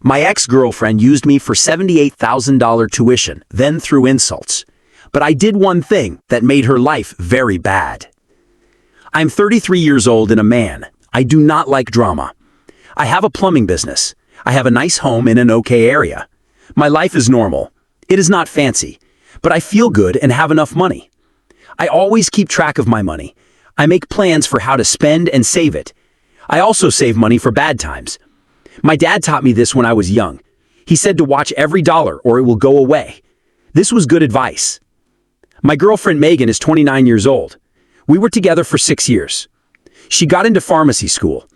My ex-girlfriend used me for $78,000 tuition, then threw insults. But I did one thing that made her life very bad. I'm 33 years old and a man. I do not like drama. I have a plumbing business. I have a nice home in an okay area. My life is normal. It is not fancy, but I feel good and have enough money. I always keep track of my money. I make plans for how to spend and save it. I also save money for bad times. My dad taught me this when I was young. He said to watch every dollar or it will go away. This was good advice. My girlfriend Megan is 29 years old. We were together for 6 years. She got into pharmacy school.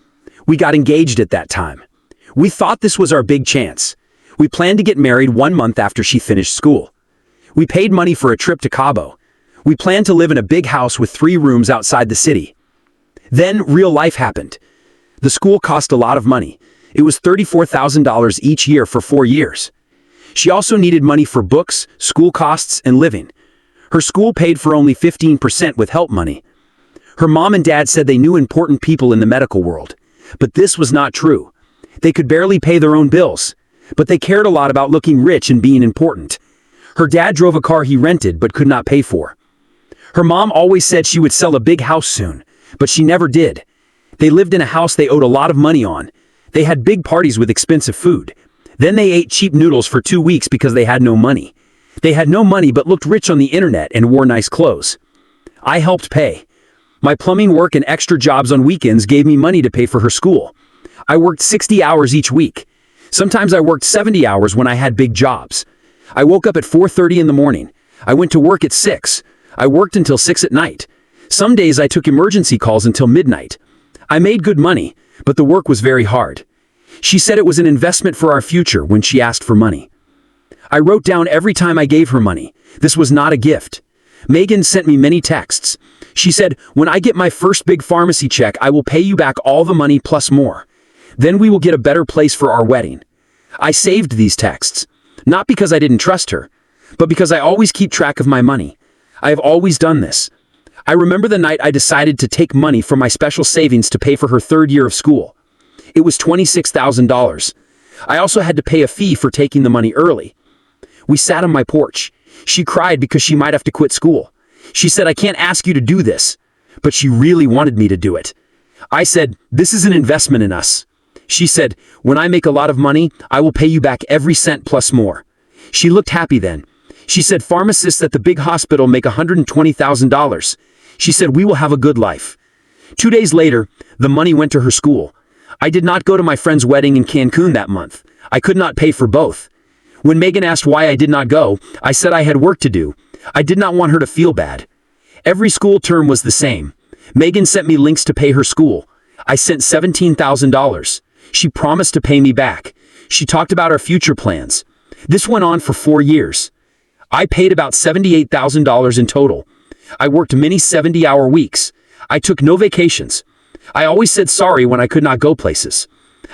We got engaged at that time. We thought this was our big chance. We planned to get married 1 month after she finished school. We paid money for a trip to Cabo. We planned to live in a big house with 3 rooms outside the city. Then real life happened. The school cost a lot of money. It was $34,000 each year for 4 years. She also needed money for books, school costs, and living. Her school paid for only 15% with help money. Her mom and dad said they knew important people in the medical world. But this was not true. They could barely pay their own bills. But they cared a lot about looking rich and being important. Her dad drove a car he rented but could not pay for. Her mom always said she would sell a big house soon, but she never did. They lived in a house they owed a lot of money on. They had big parties with expensive food. Then they ate cheap noodles for 2 weeks because they had no money. They had no money but looked rich on the internet and wore nice clothes. I helped pay. My plumbing work and extra jobs on weekends gave me money to pay for her school. I worked 60 hours each week. Sometimes I worked 70 hours when I had big jobs. I woke up at 4:30 in the morning. I went to work at 6. I worked until 6 at night. Some days I took emergency calls until midnight. I made good money, but the work was very hard. She said it was an investment for our future when she asked for money. I wrote down every time I gave her money. This was not a gift. Megan sent me many texts. She said, "When I get my first big pharmacy check, I will pay you back all the money plus more. Then we will get a better place for our wedding." I saved these texts, not because I didn't trust her, but because I always keep track of my money. I have always done this. I remember the night I decided to take money from my special savings to pay for her 3rd year of school. It was $26,000. I also had to pay a fee for taking the money early. We sat on my porch. She cried because she might have to quit school. She said, "I can't ask you to do this," but she really wanted me to do it. I said, "This is an investment in us." She said, "When I make a lot of money, I will pay you back every cent plus more." She looked happy then. She said, "Pharmacists at the big hospital make $120,000. She said, "We will have a good life." 2 days later, the money went to her school. I did not go to my friend's wedding in Cancun that month. I could not pay for both. When Megan asked why I did not go, I said I had work to do. I did not want her to feel bad. Every school term was the same. Megan sent me links to pay her school. I sent $17,000. She promised to pay me back. She talked about our future plans. This went on for 4 years. I paid about $78,000 in total. I worked many 70-hour weeks. I took no vacations. I always said sorry when I could not go places.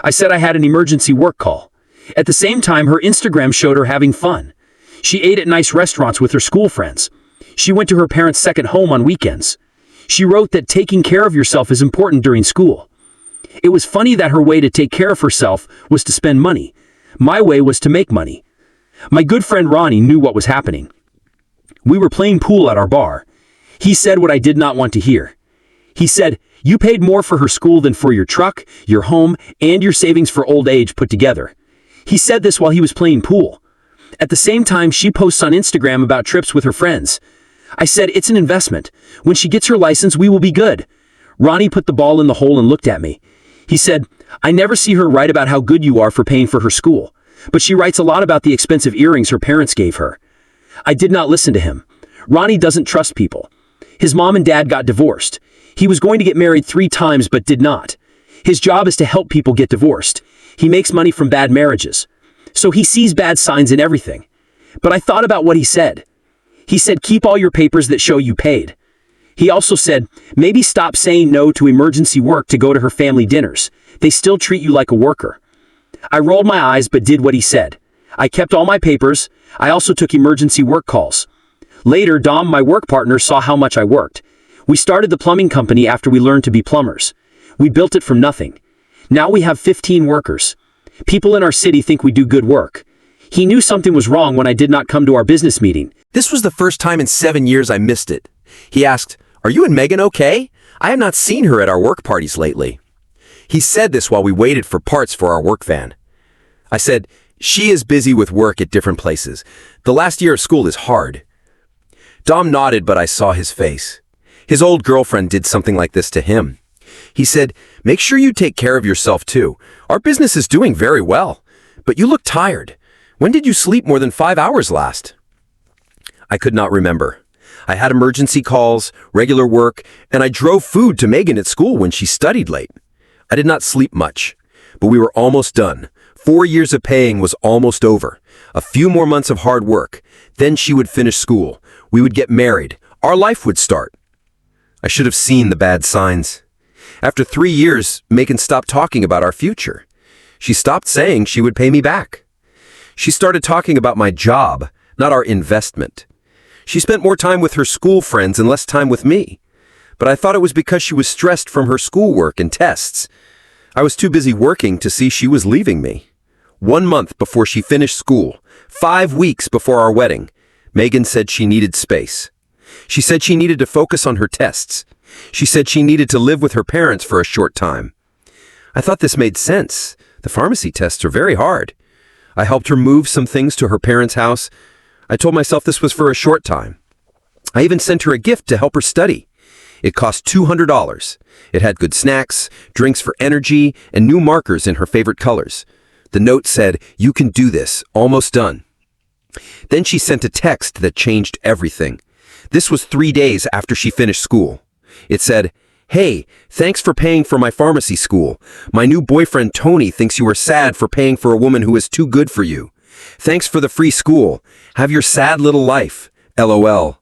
I said I had an emergency work call. At the same time, her Instagram showed her having fun. She ate at nice restaurants with her school friends. She went to her parents' second home on weekends. She wrote that taking care of yourself is important during school. It was funny that her way to take care of herself was to spend money. My way was to make money. My good friend Ronnie knew what was happening. We were playing pool at our bar. He said what I did not want to hear. He said, "You paid more for her school than for your truck, your home, and your savings for old age put together." He said this while he was playing pool. At the same time, she posts on Instagram about trips with her friends. I said, "It's an investment. When she gets her license, we will be good." Ronnie put the ball in the hole and looked at me. He said, "I never see her write about how good you are for paying for her school, but she writes a lot about the expensive earrings her parents gave her." I did not listen to him. Ronnie doesn't trust people. His mom and dad got divorced. He was going to get married 3 times but did not. His job is to help people get divorced. He makes money from bad marriages. So he sees bad signs in everything. But I thought about what he said. He said, "Keep all your papers that show you paid." He also said, "Maybe stop saying no to emergency work to go to her family dinners. They still treat you like a worker." I rolled my eyes but did what he said. I kept all my papers. I also took emergency work calls. Later, Dom, my work partner, saw how much I worked. We started the plumbing company after we learned to be plumbers. We built it from nothing. Now we have 15 workers. People in our city think we do good work. He knew something was wrong when I did not come to our business meeting. This was the first time in 7 years I missed it. He asked, "Are you and Megan okay? I have not seen her at our work parties lately." He said this while we waited for parts for our work van. I said, "She is busy with work at different places. The last year of school is hard." Dom nodded, but I saw his face. His old girlfriend did something like this to him. He said, "Make sure you take care of yourself too. Our business is doing very well. But you look tired. When did you sleep more than 5 hours last?" I could not remember. I had emergency calls, regular work, and I drove food to Megan at school when she studied late. I did not sleep much, but we were almost done. 4 years of paying was almost over. A few more months of hard work. Then she would finish school. We would get married. Our life would start. I should have seen the bad signs. After 3 years, Megan stopped talking about our future. She stopped saying she would pay me back. She started talking about my job, not our investment. She spent more time with her school friends and less time with me. But I thought it was because she was stressed from her schoolwork and tests. I was too busy working to see she was leaving me. 1 month before she finished school, 5 weeks before our wedding, Megan said she needed space. She said she needed to focus on her tests. She said she needed to live with her parents for a short time. I thought this made sense. The pharmacy tests are very hard. I helped her move some things to her parents' house. I told myself this was for a short time. I even sent her a gift to help her study. It cost $200. It had good snacks, drinks for energy, and new markers in her favorite colors. The note said, "You can do this, almost done." Then she sent a text that changed everything. This was 3 days after she finished school. It said, "Hey, thanks for paying for my pharmacy school. My new boyfriend Tony thinks you are sad for paying for a woman who is too good for you. Thanks for the free school. Have your sad little life. LOL."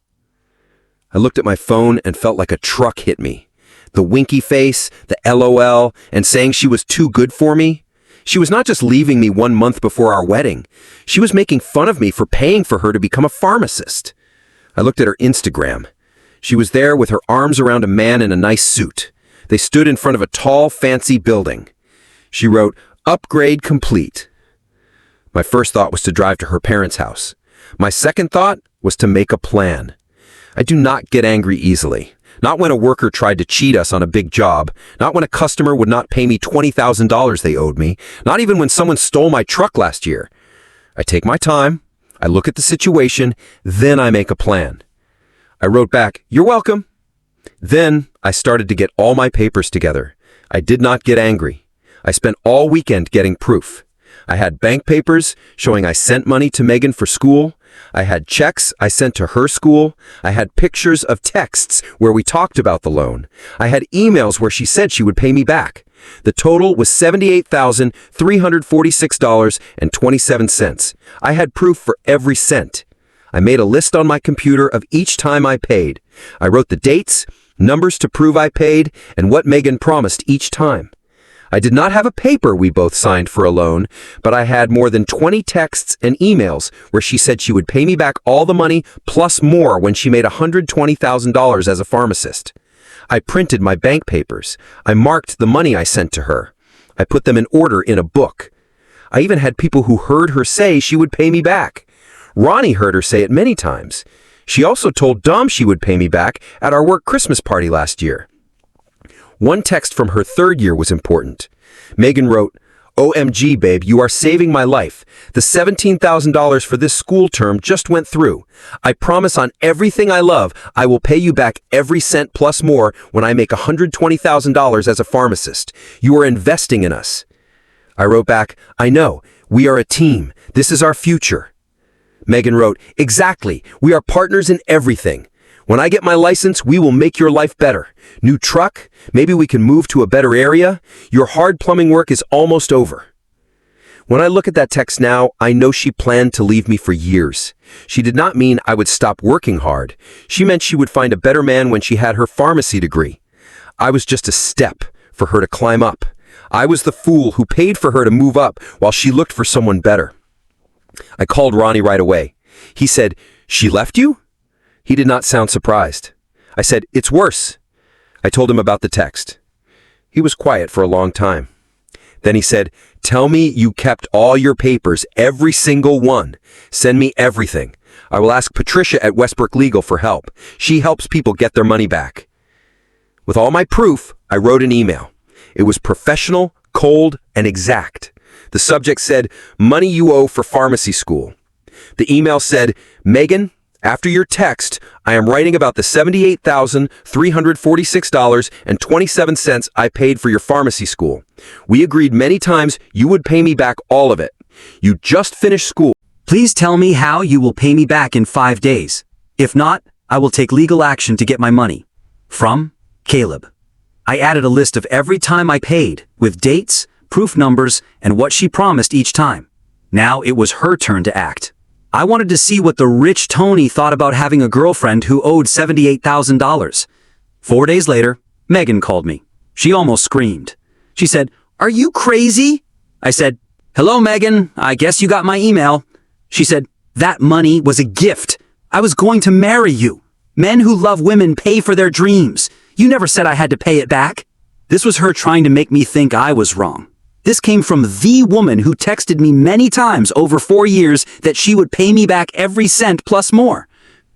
I looked at my phone and felt like a truck hit me. The winky face, the LOL, and saying she was too good for me. She was not just leaving me 1 month before our wedding. She was making fun of me for paying for her to become a pharmacist. I looked at her Instagram. She was there with her arms around a man in a nice suit. They stood in front of a tall, fancy building. She wrote, "Upgrade complete." My first thought was to drive to her parents' house. My second thought was to make a plan. I do not get angry easily. Not when a worker tried to cheat us on a big job. Not when a customer would not pay me $20,000 they owed me. Not even when someone stole my truck last year. I take my time. I look at the situation. Then I make a plan. I wrote back, "You're welcome." Then I started to get all my papers together. I did not get angry. I spent all weekend getting proof. I had bank papers showing I sent money to Megan for school. I had checks I sent to her school. I had pictures of texts where we talked about the loan. I had emails where she said she would pay me back. The total was $78,346.27. I had proof for every cent. I made a list on my computer of each time I paid. I wrote the dates, numbers to prove I paid, and what Megan promised each time. I did not have a paper we both signed for a loan, but I had more than 20 texts and emails where she said she would pay me back all the money plus more when she made $120,000 as a pharmacist. I printed my bank papers. I marked the money I sent to her. I put them in order in a book. I even had people who heard her say she would pay me back. Ronnie heard her say it many times. She also told Dom she would pay me back at our work Christmas party last year. One text from her third year was important. Megan wrote, "OMG, babe, you are saving my life. The $17,000 for this school term just went through. I promise on everything I love, I will pay you back every cent plus more when I make $120,000 as a pharmacist. You are investing in us." I wrote back, "I know. We are a team. This is our future." Megan wrote, "Exactly. We are partners in everything. When I get my license, we will make your life better. New truck, maybe we can move to a better area. Your hard plumbing work is almost over." When I look at that text now, I know she planned to leave me for years. She did not mean I would stop working hard. She meant she would find a better man when she had her pharmacy degree. I was just a step for her to climb up. I was the fool who paid for her to move up while she looked for someone better. I called Ronnie right away. He said, "She left you?" He did not sound surprised. I said, "It's worse." I told him about the text. He was quiet for a long time. Then he said, "Tell me you kept all your papers, every single one. Send me everything. I will ask Patricia at Westbrook Legal for help. She helps people get their money back." With all my proof, I wrote an email. It was professional, cold, and exact. The subject said, "Money you owe for pharmacy school." The email said, "Megan, after your text, I am writing about the $78,346.27 I paid for your pharmacy school. We agreed many times you would pay me back all of it. You just finished school. Please tell me how you will pay me back in 5 days. If not, I will take legal action to get my money. From Caleb. I added a list of every time I paid, with dates, proof numbers, and what she promised each time. Now it was her turn to act. I wanted to see what the rich Tony thought about having a girlfriend who owed $78,000. 4 days later, Megan called me. She almost screamed. She said, "Are you crazy?" I said, "Hello, Megan. I guess you got my email." She said, "That money was a gift. I was going to marry you. Men who love women pay for their dreams. You never said I had to pay it back." This was her trying to make me think I was wrong. This came from the woman who texted me many times over 4 years that she would pay me back every cent plus more.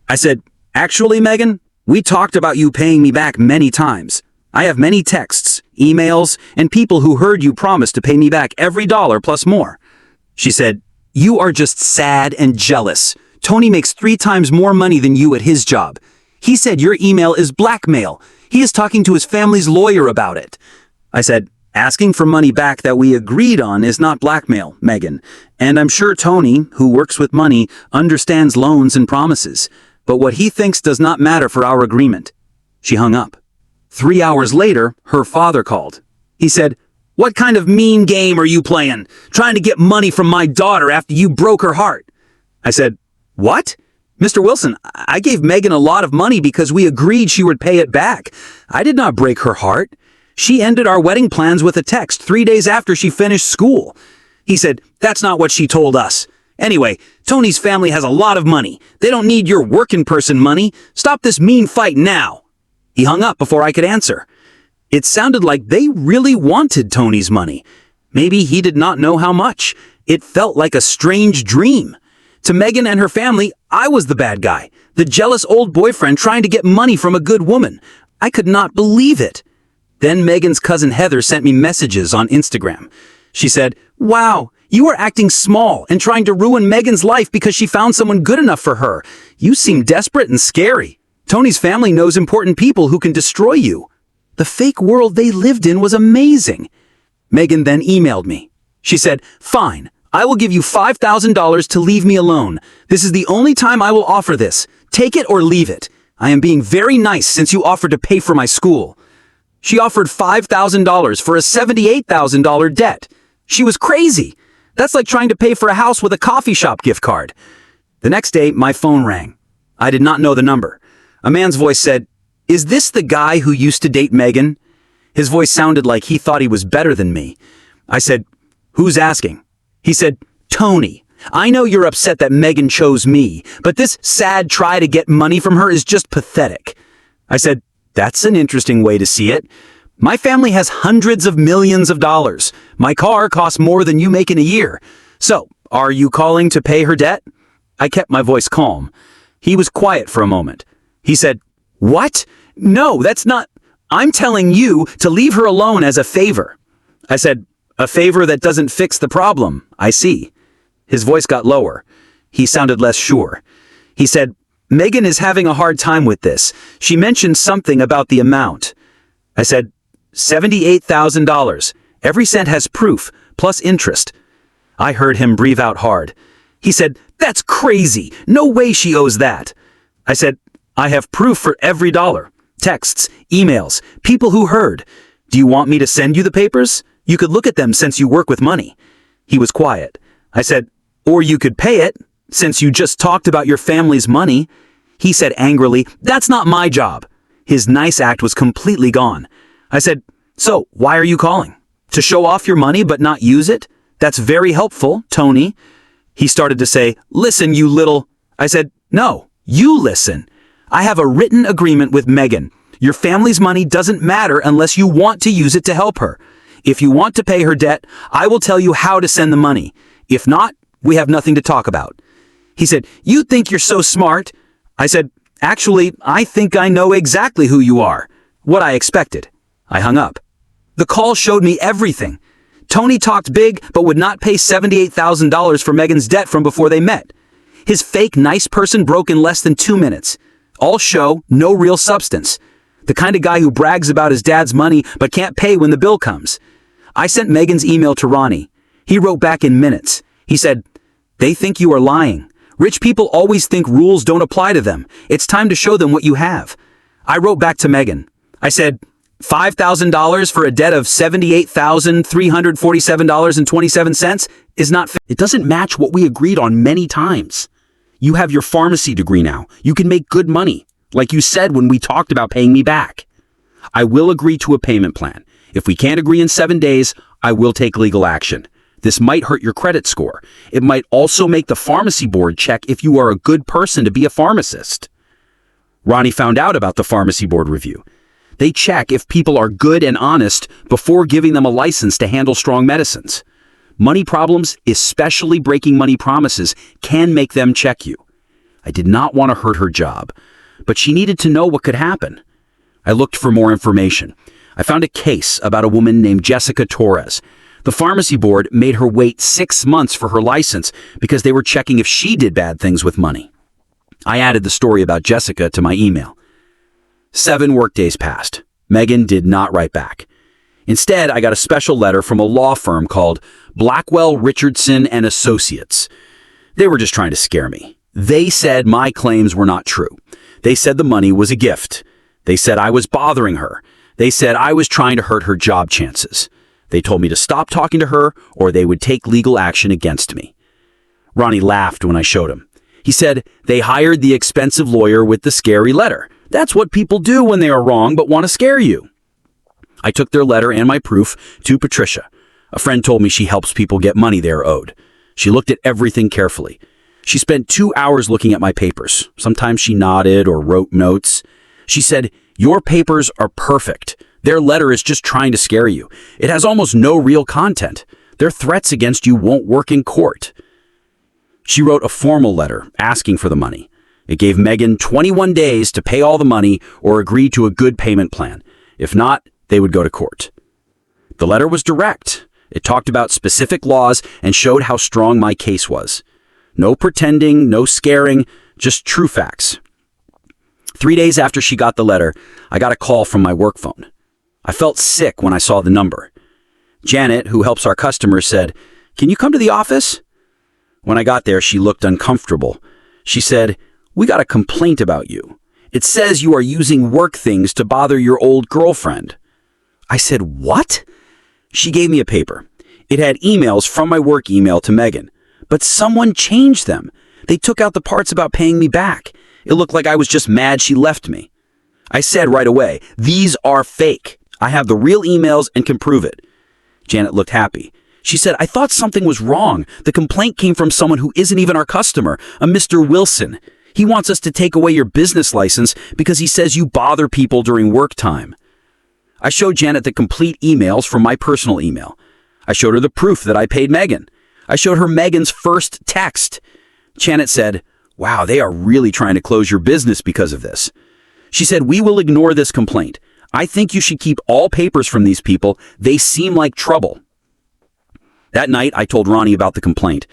I said, "Actually, Megan, we talked about you paying me back many times. I have many texts, emails, and people who heard you promise to pay me back every dollar plus more." She said, "You are just sad and jealous. Tony makes 3 times more money than you at his job. He said your email is blackmail. He is talking to his family's lawyer about it." I said, "Asking for money back that we agreed on is not blackmail, Megan. And I'm sure Tony, who works with money, understands loans and promises. But what he thinks does not matter for our agreement." She hung up. 3 hours later, her father called. He said, "What kind of mean game are you playing? Trying to get money from my daughter after you broke her heart?" I said, "What? Mr. Wilson, I gave Megan a lot of money because we agreed she would pay it back. I did not break her heart. She ended our wedding plans with a text 3 days after she finished school." He said, "That's not what she told us. Anyway, Tony's family has a lot of money. They don't need your working person money. Stop this mean fight now." He hung up before I could answer. It sounded like they really wanted Tony's money. Maybe he did not know how much. It felt like a strange dream. To Megan and her family, I was the bad guy, the jealous old boyfriend trying to get money from a good woman. I could not believe it. Then Megan's cousin Heather sent me messages on Instagram. She said, "Wow, you are acting small and trying to ruin Megan's life because she found someone good enough for her. You seem desperate and scary. Tony's family knows important people who can destroy you." The fake world they lived in was amazing. Megan then emailed me. She said, "Fine, I will give you $5,000 to leave me alone. This is the only time I will offer this. Take it or leave it. I am being very nice since you offered to pay for my school." She offered $5,000 for a $78,000 debt. She was crazy. That's like trying to pay for a house with a coffee shop gift card. The next day, my phone rang. I did not know the number. A man's voice said, "Is this the guy who used to date Megan?" His voice sounded like he thought he was better than me. I said, "Who's asking?" He said, "Tony, I know you're upset that Megan chose me, but this sad try to get money from her is just pathetic." I said, "That's an interesting way to see it. My family has hundreds of millions of dollars. My car costs more than you make in a year. So, are you calling to pay her debt?" I kept my voice calm. He was quiet for a moment. He said, "What? No, that's not... I'm telling you to leave her alone as a favor." I said, "A favor that doesn't fix the problem. I see." His voice got lower. He sounded less sure. He said, "Megan is having a hard time with this. She mentioned something about the amount." I said, $78,000. Every cent has proof, plus interest. I heard him breathe out hard. He said, "That's crazy. No way she owes that." I said, "I have proof for every dollar. Texts, emails, people who heard. Do you want me to send you the papers? You could look at them since you work with money." He was quiet. I said, "Or you could pay it, since you just talked about your family's money." He said angrily, "That's not my job." His nice act was completely gone. I said, "So, why are you calling? To show off your money but not use it? That's very helpful, Tony." He started to say, "Listen, you little..." I said, "No, you listen. I have a written agreement with Megan. Your family's money doesn't matter unless you want to use it to help her. If you want to pay her debt, I will tell you how to send the money. If not, we have nothing to talk about. He said, "You think you're so smart?" I said, "Actually, I think I know exactly who you are." What I expected. I hung up. The call showed me everything. Tony talked big, but would not pay $78,000 for Megan's debt from before they met. His fake nice person broke in less than 2 minutes. All show, no real substance. The kind of guy who brags about his dad's money but can't pay when the bill comes. I sent Megan's email to Ronnie. He wrote back in minutes. He said, "They think you are lying. Rich people always think rules don't apply to them. It's time to show them what you have." I wrote back to Megan. I said, $5,000 for a debt of $78,347.27 is not fair. It doesn't match what we agreed on many times. You have your pharmacy degree now. You can make good money, like you said when we talked about paying me back. I will agree to a payment plan. If we can't agree in 7 days, I will take legal action. This might hurt your credit score. It might also make the pharmacy board check if you are a good person to be a pharmacist. Ronnie found out about the pharmacy board review. They check if people are good and honest before giving them a license to handle strong medicines. Money problems, especially breaking money promises, can make them check you. I did not want to hurt her job, but she needed to know what could happen. I looked for more information. I found a case about a woman named Jessica Torres. The pharmacy board made her wait 6 months for her license because they were checking if she did bad things with money. I added the story about Jessica to my email. 7 workdays passed. Megan did not write back. Instead, I got a special letter from a law firm called Blackwell, Richardson and Associates. They were just trying to scare me. They said my claims were not true. They said the money was a gift. They said I was bothering her. They said I was trying to hurt her job chances. They told me to stop talking to her or they would take legal action against me. Ronnie laughed when I showed him. He said they hired the expensive lawyer with the scary letter. That's what people do when they are wrong but want to scare you. I took their letter and my proof to Patricia. A friend told me she helps people get money they are owed. She looked at everything carefully. She spent 2 hours looking at my papers. Sometimes she nodded or wrote notes. She said, "Your papers are perfect. Their letter is just trying to scare you. It has almost no real content. Their threats against you won't work in court." She wrote a formal letter asking for the money. It gave Megan 21 days to pay all the money or agree to a good payment plan. If not, they would go to court. The letter was direct. It talked about specific laws and showed how strong my case was. No pretending, no scaring, just true facts. 3 days after she got the letter, I got a call from my work phone. I felt sick when I saw the number. Janet, who helps our customers, said, "Can you come to the office?" When I got there, she looked uncomfortable. She said, "We got a complaint about you. It says you are using work things to bother your old girlfriend." I said, "What?" She gave me a paper. It had emails from my work email to Megan, but someone changed them. They took out the parts about paying me back. It looked like I was just mad she left me. I said right away, "These are fake. I have the real emails and can prove it." Janet looked happy. She said, "I thought something was wrong. The complaint came from someone who isn't even our customer, a Mr. Wilson. He wants us to take away your business license because he says you bother people during work time." I showed Janet the complete emails from my personal email. I showed her the proof that I paid Megan. I showed her Megan's first text. Janet said, "Wow, they are really trying to close your business because of this." She said, "We will ignore this complaint. I think you should keep all papers from these people. They seem like trouble." That night, I told Ronnie about the complaint.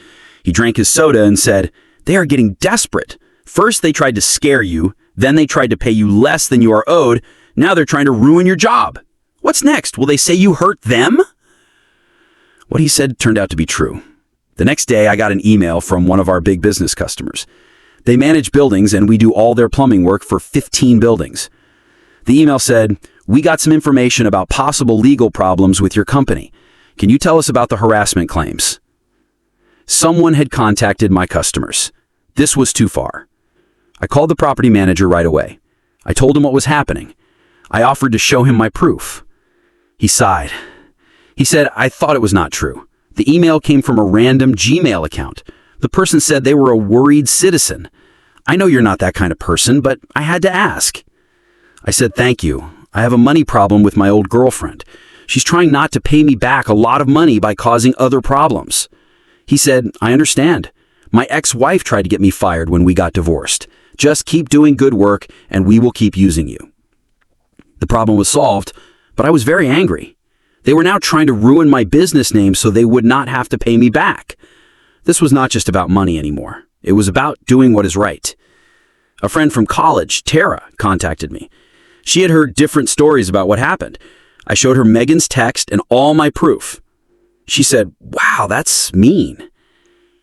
He drank his soda and said, "They are getting desperate. First, they tried to scare you. Then they tried to pay you less than you are owed. Now they're trying to ruin your job. What's next? Will they say you hurt them?" What he said turned out to be true. The next day, I got an email from one of our big business customers. They manage buildings and we do all their plumbing work for 15 buildings. The email said, "We got some information about possible legal problems with your company. Can you tell us about the harassment claims?" Someone had contacted my customers. This was too far. I called the property manager right away. I told him what was happening. I offered to show him my proof. He sighed. He said, "I thought it was not true. The email came from a random Gmail account. The person said they were a worried citizen. I know you're not that kind of person, but I had to ask." I said, "Thank you. I have a money problem with my old girlfriend. She's trying not to pay me back a lot of money by causing other problems." He said, "I understand. My ex-wife tried to get me fired when we got divorced. Just keep doing good work and we will keep using you." The problem was solved, but I was very angry. They were now trying to ruin my business name so they would not have to pay me back. This was not just about money anymore. It was about doing what is right. A friend from college, Tara, contacted me. She had heard different stories about what happened. I showed her Megan's text and all my proof. She said, "Wow, that's mean."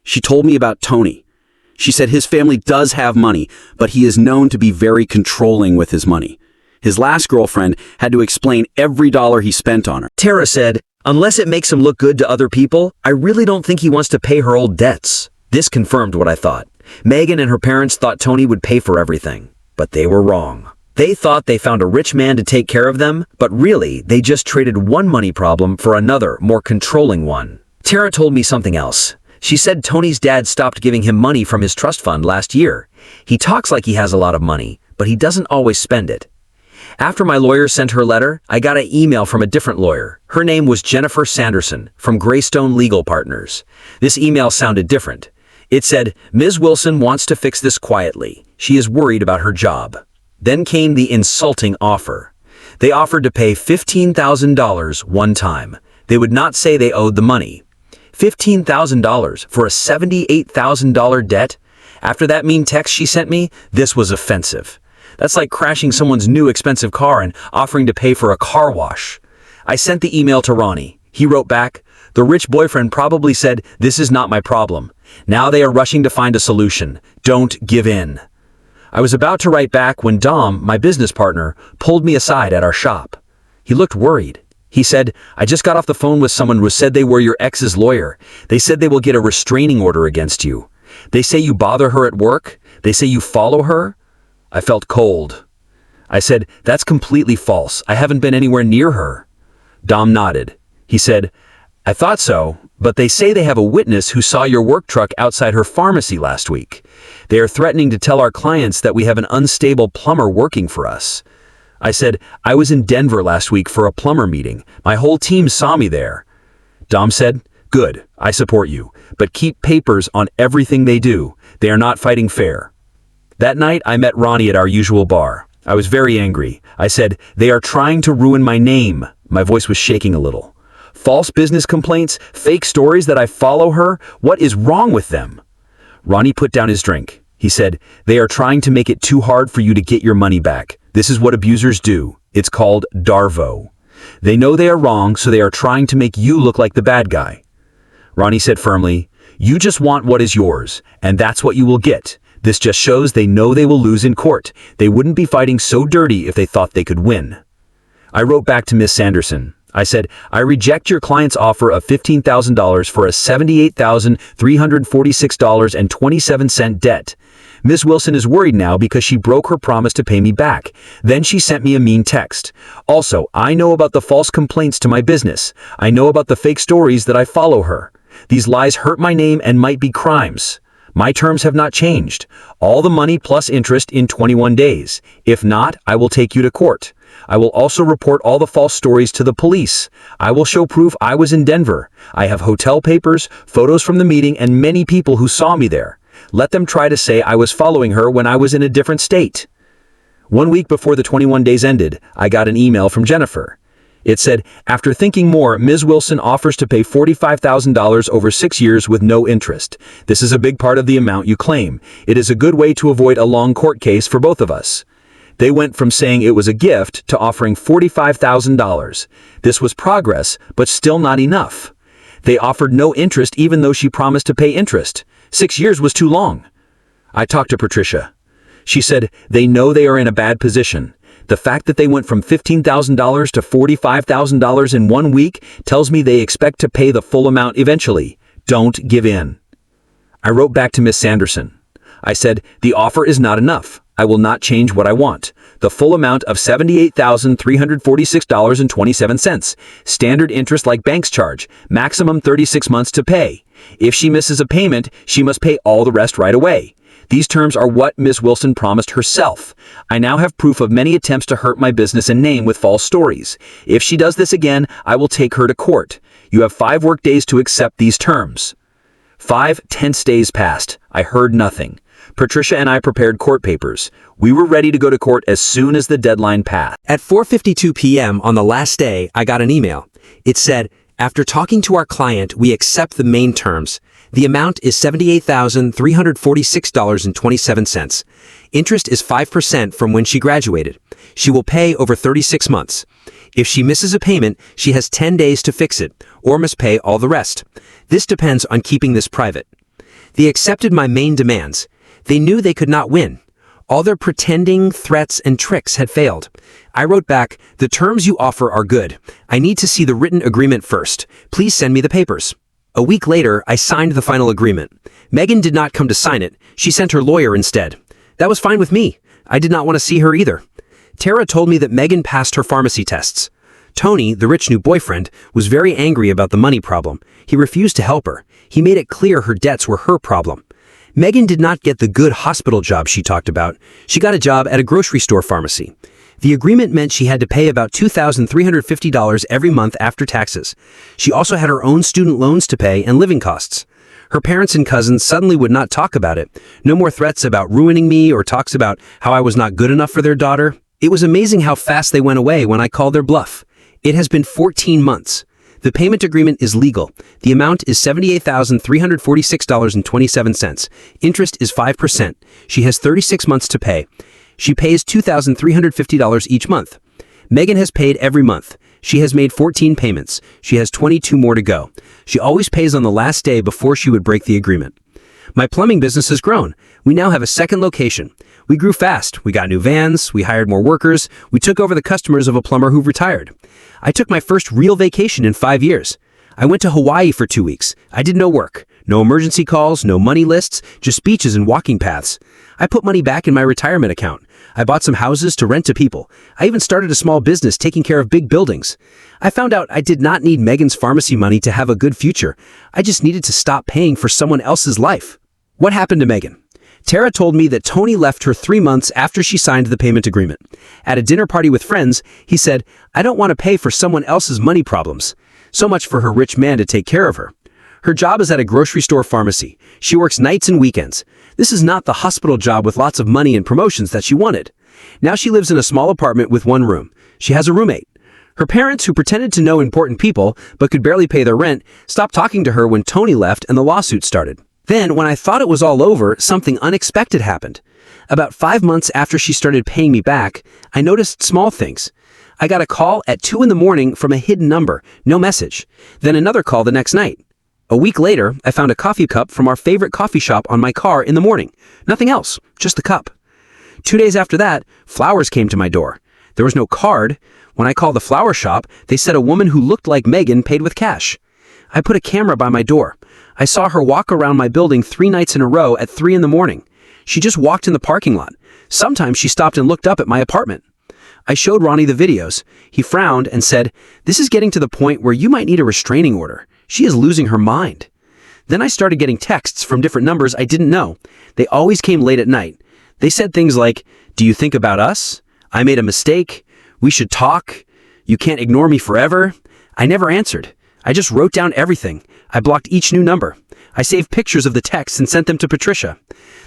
She told me about Tony. She said his family does have money, but he is known to be very controlling with his money. His last girlfriend had to explain every dollar he spent on her. Tara said, "Unless it makes him look good to other people, I really don't think he wants to pay her old debts." This confirmed what I thought. Megan and her parents thought Tony would pay for everything, but they were wrong. They thought they found a rich man to take care of them, but really, they just traded one money problem for another, more controlling one. Tara told me something else. She said Tony's dad stopped giving him money from his trust fund last year. He talks like he has a lot of money, but he doesn't always spend it. After my lawyer sent her letter, I got an email from a different lawyer. Her name was Jennifer Sanderson from Greystone Legal Partners. This email sounded different. It said, "Ms. Wilson wants to fix this quietly. She is worried about her job." Then came the insulting offer. They offered to pay $15,000 one time. They would not say they owed the money. $15,000 for a $78,000 debt? After that mean text she sent me, this was offensive. That's like crashing someone's new expensive car and offering to pay for a car wash. I sent the email to Ronnie. He wrote back, "The rich boyfriend probably said, 'This is not my problem.' Now they are rushing to find a solution. Don't give in." I was about to write back when Dom, my business partner, pulled me aside at our shop. He looked worried. He said, "I just got off the phone with someone who said they were your ex's lawyer. They said they will get a restraining order against you. They say you bother her at work. They say you follow her." I felt cold. I said, "That's completely false. I haven't been anywhere near her." Dom nodded. He said, "I thought so, but they say they have a witness who saw your work truck outside her pharmacy last week. They are threatening to tell our clients that we have an unstable plumber working for us." I said, "I was in Denver last week for a plumber meeting. My whole team saw me there." Dom said, "Good, I support you, but keep papers on everything they do. They are not fighting fair." That night, I met Ronnie at our usual bar. I was very angry. I said, "They are trying to ruin my name." My voice was shaking a little. "False business complaints, fake stories that I follow her. What is wrong with them?" Ronnie put down his drink. He said, "They are trying to make it too hard for you to get your money back. This is what abusers do. It's called Darvo. They know they are wrong, so they are trying to make you look like the bad guy." Ronnie said firmly, "You just want what is yours, and that's what you will get. This just shows they know they will lose in court. They wouldn't be fighting so dirty if they thought they could win." I wrote back to Miss Sanderson. I said, "I reject your client's offer of $15,000 for a $78,346.27 debt. Ms. Wilson is worried now because she broke her promise to pay me back. Then she sent me a mean text. Also, I know about the false complaints to my business. I know about the fake stories that I follow her. These lies hurt my name and might be crimes. My terms have not changed. All the money plus interest in 21 days. If not, I will take you to court. I will also report all the false stories to the police. I will show proof I was in Denver. I have hotel papers, photos from the meeting, and many people who saw me there. Let them try to say I was following her when I was in a different state." 1 week before the 21 days ended, I got an email from Jennifer. It said, "After thinking more, Ms. Wilson offers to pay $45,000 over 6 years with no interest. This is a big part of the amount you claim. It is a good way to avoid a long court case for both of us." They went from saying it was a gift to offering $45,000. This was progress, but still not enough. They offered no interest even though she promised to pay interest. 6 years was too long. I talked to Patricia. She said, "They know they are in a bad position. The fact that they went from $15,000 to $45,000 in 1 week tells me they expect to pay the full amount eventually. Don't give in." I wrote back to Miss Sanderson. I said, "The offer is not enough. I will not change what I want. The full amount of $78,346.27. Standard interest like banks charge. Maximum 36 months to pay. If she misses a payment, she must pay all the rest right away. These terms are what Miss Wilson promised herself. I now have proof of many attempts to hurt my business and name with false stories. If she does this again, I will take her to court. You have 5 work days to accept these terms." 5 tense days passed. I heard nothing. Patricia and I prepared court papers. We were ready to go to court as soon as the deadline passed. At 4:52 p.m. on the last day, I got an email. It said, "After talking to our client, we accept the main terms. The amount is $78,346.27. Interest is 5% from when she graduated. She will pay over 36 months. If she misses a payment, she has 10 days to fix it, or must pay all the rest. This depends on keeping this private." They accepted my main demands. They knew they could not win. All their pretending, threats, and tricks had failed. I wrote back, "The terms you offer are good. I need to see the written agreement first. Please send me the papers." A week later, I signed the final agreement. Megan did not come to sign it. She sent her lawyer instead. That was fine with me. I did not want to see her either. Tara told me that Megan passed her pharmacy tests. Tony, the rich new boyfriend, was very angry about the money problem. He refused to help her. He made it clear her debts were her problem. Megan did not get the good hospital job she talked about. She got a job at a grocery store pharmacy. The agreement meant she had to pay about $2,350 every month after taxes. She also had her own student loans to pay and living costs. Her parents and cousins suddenly would not talk about it. No more threats about ruining me or talks about how I was not good enough for their daughter. It was amazing how fast they went away when I called their bluff. It has been 14 months. The payment agreement is legal. The amount is $78,346.27. Interest is 5%. She has 36 months to pay. She pays $2,350 each month. Megan has paid every month. She has made 14 payments. She has 22 more to go. She always pays on the last day before she would break the agreement. My plumbing business has grown. We now have a second location. We grew fast. We got new vans. We hired more workers. We took over the customers of a plumber who retired. I took my first real vacation in 5 years. I went to Hawaii for 2 weeks. I did no work. No emergency calls, no money lists, just beaches and walking paths. I put money back in my retirement account. I bought some houses to rent to people. I even started a small business taking care of big buildings. I found out I did not need Megan's pharmacy money to have a good future. I just needed to stop paying for someone else's life. What happened to Megan? Tara told me that Tony left her 3 months after she signed the payment agreement. At a dinner party with friends, he said, "I don't want to pay for someone else's money problems." So much for her rich man to take care of her. Her job is at a grocery store pharmacy. She works nights and weekends. This is not the hospital job with lots of money and promotions that she wanted. Now she lives in a small apartment with 1 room. She has a roommate. Her parents, who pretended to know important people but could barely pay their rent, stopped talking to her when Tony left and the lawsuit started. Then, when I thought it was all over, something unexpected happened. About 5 months after she started paying me back, I noticed small things. I got a call at 2 in the morning from a hidden number, no message. Then another call the next night. A week later, I found a coffee cup from our favorite coffee shop on my car in the morning. Nothing else, just the cup. 2 days after that, flowers came to my door. There was no card. When I called the flower shop, they said a woman who looked like Megan paid with cash. I put a camera by my door. I saw her walk around my building 3 nights in a row at 3 in the morning. She just walked in the parking lot. Sometimes she stopped and looked up at my apartment. I showed Ronnie the videos. He frowned and said, "This is getting to the point where you might need a restraining order. She is losing her mind." Then I started getting texts from different numbers I didn't know. They always came late at night. They said things like, "Do you think about us? I made a mistake. We should talk. You can't ignore me forever." I never answered. I just wrote down everything. I blocked each new number. I saved pictures of the texts and sent them to Patricia.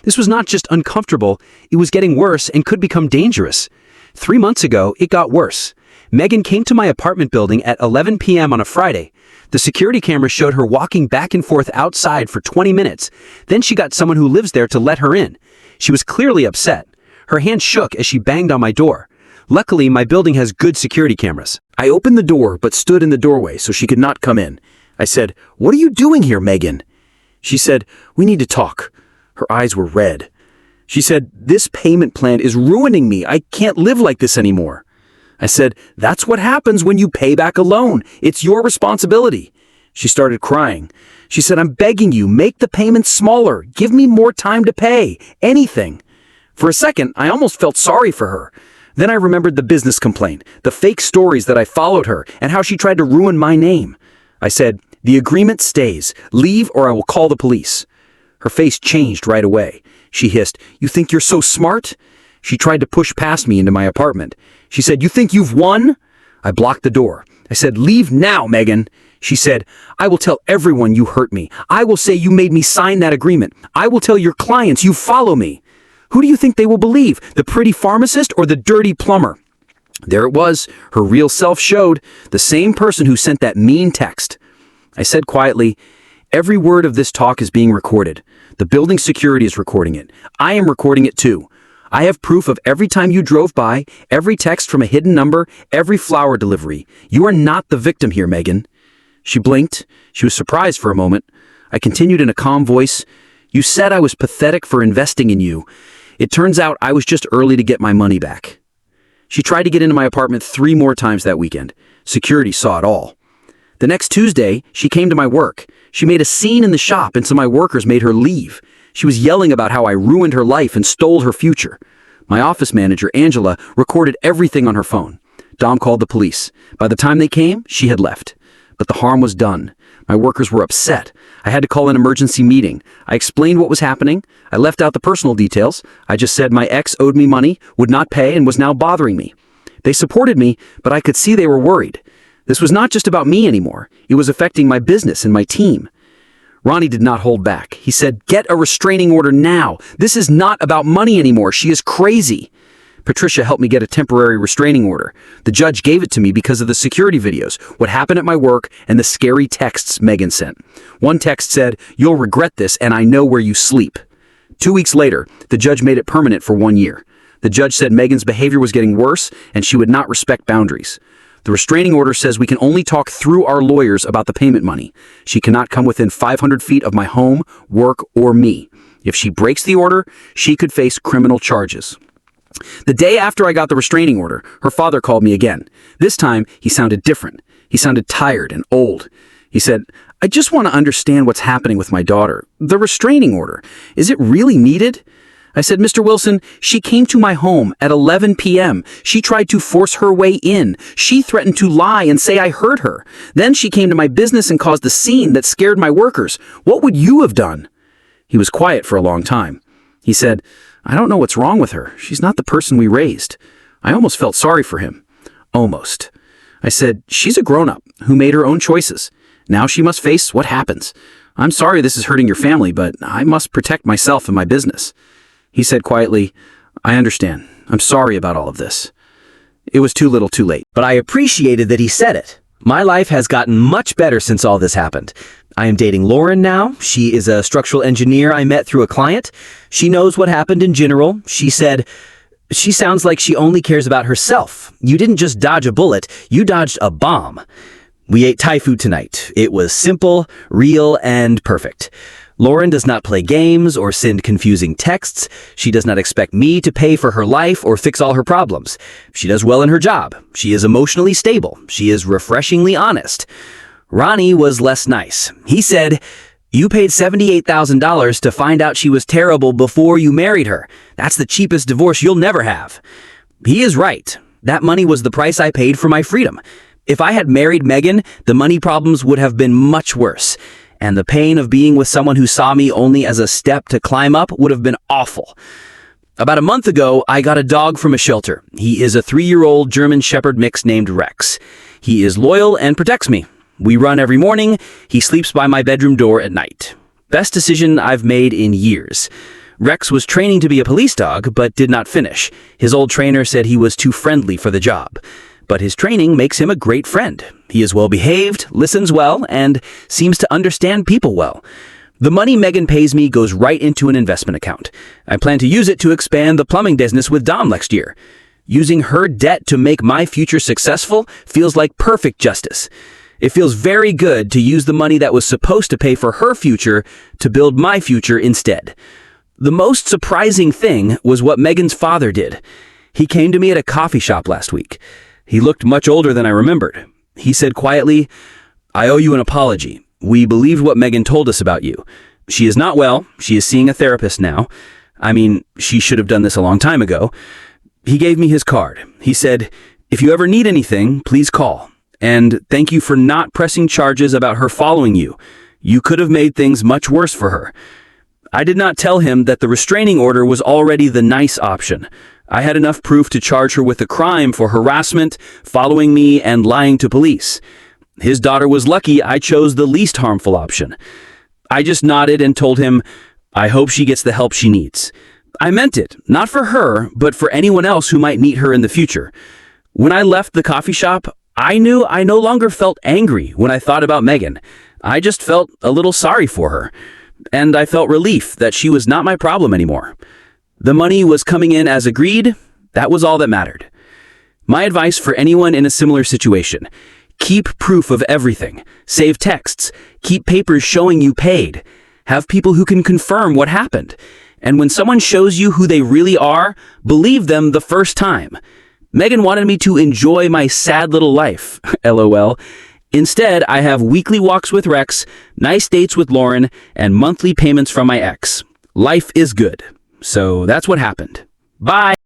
This was not just uncomfortable, it was getting worse and could become dangerous. 3 months ago, it got worse. Megan came to my apartment building at 11 p.m. on a Friday. The security camera showed her walking back and forth outside for 20 minutes. Then she got someone who lives there to let her in. She was clearly upset. Her hand shook as she banged on my door. Luckily, my building has good security cameras. I opened the door but stood in the doorway so she could not come in. I said, "What are you doing here, Megan?" She said, "We need to talk." Her eyes were red. She said, "This payment plan is ruining me. I can't live like this anymore." I said, "That's what happens when you pay back a loan. It's your responsibility." She started crying. She said, "I'm begging you, make the payments smaller. Give me more time to pay. Anything." For a second, I almost felt sorry for her. Then I remembered the business complaint, the fake stories that I followed her, and how she tried to ruin my name. I said, "The agreement stays. Leave or I will call the police." Her face changed right away. She hissed, "You think you're so smart?" She tried to push past me into my apartment. She said, "You think you've won?" I blocked the door. I said, "Leave now, Megan." She said, "I will tell everyone you hurt me. I will say you made me sign that agreement. I will tell your clients you follow me." Who do you think they will believe, the pretty pharmacist or the dirty plumber? There it was. Her real self showed, the same person who sent that mean text. I said quietly, "Every word of this talk is being recorded. The building security is recording it. I am recording it too. I have proof of every time you drove by, every text from a hidden number, every flower delivery. You are not the victim here, Megan." She blinked. She was surprised for a moment. I continued in a calm voice, "You said I was pathetic for investing in you. It turns out I was just early to get my money back." She tried to get into my apartment 3 more times that weekend. Security saw it all. The next Tuesday, she came to my work. She made a scene in the shop and some of my workers made her leave. She was yelling about how I ruined her life and stole her future. My office manager, Angela, recorded everything on her phone. Dom called the police. By the time they came, she had left. But the harm was done. My workers were upset. I had to call an emergency meeting. I explained what was happening. I left out the personal details. I just said my ex owed me money, would not pay, and was now bothering me. They supported me, but I could see they were worried. This was not just about me anymore. It was affecting my business and my team. Ronnie did not hold back. He said, "Get a restraining order now. This is not about money anymore. She is crazy." Patricia helped me get a temporary restraining order. The judge gave it to me because of the security videos, what happened at my work, and the scary texts Megan sent. One text said, "You'll regret this, and I know where you sleep." 2 weeks later, the judge made it permanent for 1 year. The judge said Megan's behavior was getting worse, and she would not respect boundaries. The restraining order says we can only talk through our lawyers about the payment money. She cannot come within 500 feet of my home, work, or me. If she breaks the order, she could face criminal charges. The day after I got the restraining order, her father called me again. This time, he sounded different. He sounded tired and old. He said, "I just want to understand what's happening with my daughter. The restraining order, is it really needed?" I said, "Mr. Wilson, she came to my home at 11 p.m. She tried to force her way in. She threatened to lie and say I hurt her. Then she came to my business and caused a scene that scared my workers. What would you have done?" He was quiet for a long time. He said, "I don't know what's wrong with her. She's not the person we raised." I almost felt sorry for him. Almost. I said, "She's a grown-up who made her own choices. Now she must face what happens. I'm sorry this is hurting your family, but I must protect myself and my business." He said quietly, "I understand. I'm sorry about all of this." It was too little too late. But I appreciated that he said it. My life has gotten much better since all this happened. I am dating Lauren now. She is a structural engineer I met through a client. She knows what happened in general. She said, "She sounds like she only cares about herself. You didn't just dodge a bullet, you dodged a bomb." We ate Thai food tonight. It was simple, real, and perfect. Lauren does not play games or send confusing texts. She does not expect me to pay for her life or fix all her problems. She does well in her job. She is emotionally stable. She is refreshingly honest. Ronnie was less nice. He said, "You paid $78,000 to find out she was terrible before you married her. That's the cheapest divorce you'll never have." He is right. That money was the price I paid for my freedom. If I had married Megan, the money problems would have been much worse. And the pain of being with someone who saw me only as a step to climb up would have been awful. About a month ago, I got a dog from a shelter. He is a 3-year-old German Shepherd mix named Rex. He is loyal and protects me. We run every morning. He sleeps by my bedroom door at night. Best decision I've made in years. Rex was training to be a police dog, but did not finish. His old trainer said he was too friendly for the job. But his training makes him a great friend. He is well behaved, listens well, and seems to understand people well. The money Megan pays me goes right into an investment account. I plan to use it to expand the plumbing business with Dom next year. Using her debt to make my future successful feels like perfect justice. It feels very good to use the money that was supposed to pay for her future to build my future instead. The most surprising thing was what Megan's father did. He came to me at a coffee shop last week. He looked much older than I remembered. He said quietly, "I owe you an apology. We believed what Megan told us about you. She is not well. She is seeing a therapist now. I mean, she should have done this a long time ago." He gave me his card. He said, "If you ever need anything, please call. And thank you for not pressing charges about her following you. You could have made things much worse for her." I did not tell him that the restraining order was already the nice option. I had enough proof to charge her with a crime for harassment, following me, and lying to police. His daughter was lucky I chose the least harmful option. I just nodded and told him, I hope she gets the help she needs. I meant it, not for her, but for anyone else who might meet her in the future. When I left the coffee shop, I knew I no longer felt angry when I thought about Megan. I just felt a little sorry for her. And I felt relief that she was not my problem anymore. The money was coming in as agreed. That was all that mattered. My advice for anyone in a similar situation: keep proof of everything. Save texts. Keep papers showing you paid. Have people who can confirm what happened. And when someone shows you who they really are, believe them the first time. Megan wanted me to enjoy my sad little life. LOL. Instead, I have weekly walks with Rex, nice dates with Lauren, and monthly payments from my ex. Life is good. So that's what happened. Bye.